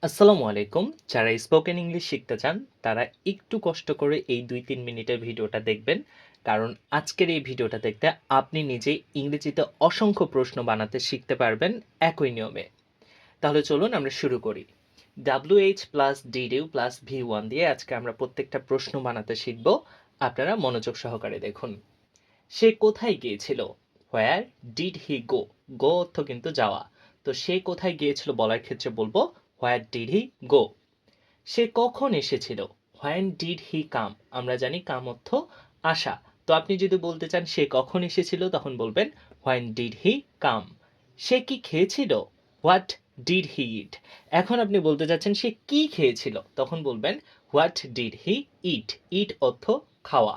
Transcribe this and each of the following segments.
আসসালামু আলাইকুম। যারা স্পোকেন ইংলিশ শিখতে চান তারা একটু কষ্ট করে এই ২-৩ মিনিটের ভিডিওটা দেখবেন। কারণ আজকের এই ভিডিওটা দেখতে আপনি নিজেই ইংরেজিতে অসংখ্য প্রশ্ন বানাতে শিখতে পারবেন একই নিয়মে। তাহলে চলুন আমরা শুরু করি। WH plus DDU plus V1 দিয়ে আজকে আমরা প্রত্যেকটা প্রশ্ন বানাতে শিখব। আপনারা মনোযোগ সহকারে দেখুন। সে কোথায় গিয়েছিল? হোয়ার ডিড হি গো? গো অর্থ কিন্তু যাওয়া। তো সে কোথায় গিয়েছিল বলার ক্ষেত্রে বলবো হোয়ার ডিড হি গো। সে কখন এসেছিল? হোয়েন ডিড হি কাম? আমরা জানি কাম অর্থ আসা। তো আপনি যদি বলতে চান সে কখন এসেছিল তখন বলবেন হোয়েন ডিড হি কাম। সে কি খেয়েছিল? হোয়াট ডিড হি ইট? এখন আপনি বলতে চাচ্ছেন সে কি খেয়েছিল তখন বলবেন হোয়াট ডিড হি ইট? ইট অর্থ খাওয়া।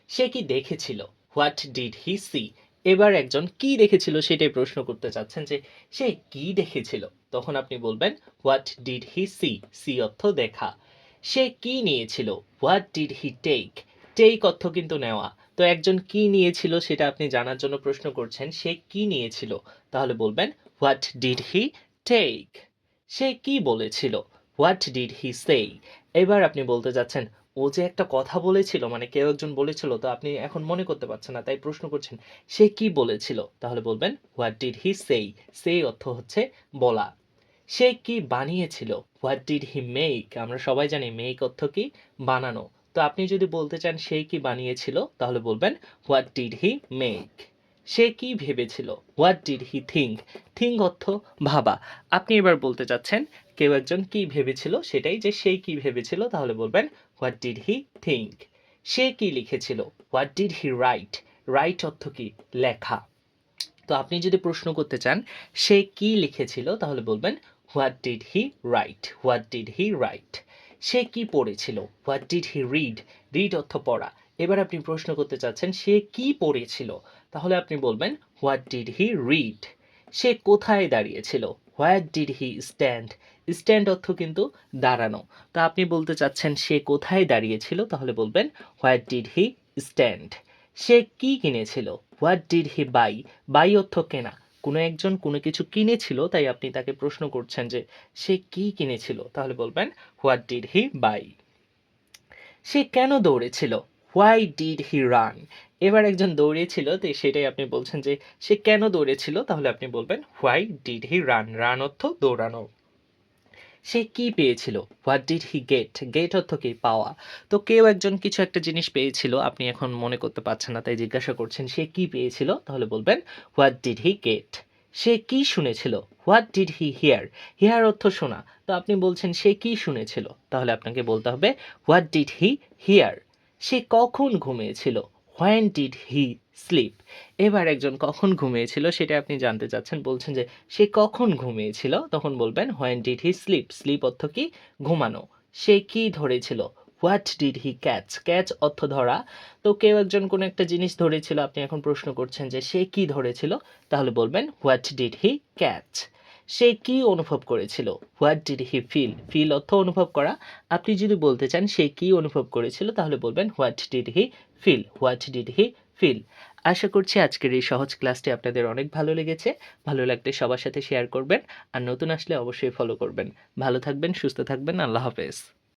সে কি দেখেছিল? What did he C? এবার একজন কি দেখেছিল সেটাই প্রশ্ন করতে চাচ্ছেন যে সে কি দেখেছিল তখন আপনি বলবেন what did he see? See অর্থ দেখা। সে কি নিয়েছিল? What did he take? Take অর্থ কিন্তু নেওয়া। তো একজন কি নিয়েছিল সেটা আপনি জানার জন্য প্রশ্ন করছেন সে কি নিয়েছিল তাহলে বলবেন হোয়াট ডিড হি টেক। সে কি বলেছিল? হোয়াট ডিড হি সে? এবার আপনি বলতে যাচ্ছেন ও যে একটা কথা বলেছিল মানে কেউ একজন বলেছিল তো আপনি এখন মনে করতে পারছেন না তাই প্রশ্ন করছেন সে কি বলেছিল তাহলে বলবেন হোয়াট ডিড হি সেই? সেই অর্থ হচ্ছে বলা। সে কি বানিয়েছিল? What did he make? আমরা সবাই জানি মেক অর্থ কি বানানো। তো আপনি যদি বলতে চান সে কি বানিয়েছিল তাহলে বলবেন হোয়াট ডিড হি মেক। সে কি ভেবেছিল? What did he think? Think অর্থ ভাবা। আপনি এবার বলতে চাচ্ছেন কেউ একজন কি ভেবেছিল সেটাই যে সে কি ভেবেছিল তাহলে বলবেন হোয়াট ডিড হি থিঙ্ক। সে কি লিখেছিল? What did he right? Right অর্থ কি লেখা। তো আপনি যদি প্রশ্ন করতে চান সে কি লিখেছিল তাহলে বলবেন what did he write? What did he write. সে কি পড়েছিল? What did he read? Read অর্থ পড়া। এবার আপনি প্রশ্ন করতে চাচ্ছেন সে কি পড়েছিল তাহলে আপনি বলবেন হোয়াট ডিড হি রিড। সে কোথায় দাঁড়িয়েছিল? What did he stand? Stand অর্থ কিন্তু দাঁড়ানো। তো আপনি বলতে চাচ্ছেন সে কোথায় দাঁড়িয়েছিল তাহলে বলবেন হোয়াট ডিড হি স্ট্যান্ড। সে কি কিনেছিল? What did he buy? Buy অর্থ কেনা। কোনো একজন কোনো কিছু কিনেছিল তাই আপনি তাকে প্রশ্ন করছেন যে সে কি কিনেছিল তাহলে বলবেন হোয়াট ডিড হি বাই। সে কেন দৌড়েছিল? Why did he run? এবার একজন দৌড়েছিল তো সেটাই আপনি বলছেন যে সে কেন দৌড়েছিল তাহলে আপনি বলবেন why did he run? Run অর্থ দৌড়ানো। সে কি পেয়েছিল? What did he get? Get অর্থ কি পাওয়া। তো কেউ একজন কিছু একটা জিনিস পেয়েছিল আপনি এখন মনে করতে পারছেন না তাই জিজ্ঞাসা করছেন সে কি পেয়েছিল তাহলে বলবেন হোয়াট ডিড হি গেট। সে কি শুনেছিল? What did he hear? Hear অর্থ শোনা। তো আপনি বলছেন সে কি শুনেছিল তাহলে আপনাকে বলতে হবে হোয়াট ডিড হি হিয়ার। সে কখন ঘুমিয়েছিল? When did he sleep? এবার একজন কখন ঘুমিয়েছিল সেটা আপনি জানতে চাচ্ছেন বলছেন যে সে কখন ঘুমিয়েছিল তখন বলবেন when did he sleep? Sleep অর্থ কি ঘুমানো। সে কি ধরেছিল? What did he catch? Catch অর্থ ধরা। তো কেউ একজন কোনো একটা জিনিস ধরেছিল আপনি এখন প্রশ্ন করছেন যে সে কি ধরেছিল তাহলে বলবেন হোয়াট ডিড হি ক্যাচ। সে কি অনুভব করেছিল? What did he feel? Feel অর্থ অনুভব করা। আপনি যদি বলতে চান সে কি অনুভব করেছিল তাহলে বলবেন what did he feel? What did he feel? আশা করছি আজকের এই সহজ ক্লাসটি আপনাদের অনেক ভালো লেগেছে। ভালো লাগলে সবার সাথে শেয়ার করবেন আর নতুন আসলে অবশ্যই ফলো করবেন। ভালো থাকবেন, সুস্থ থাকবেন। আল্লাহ হাফেজ।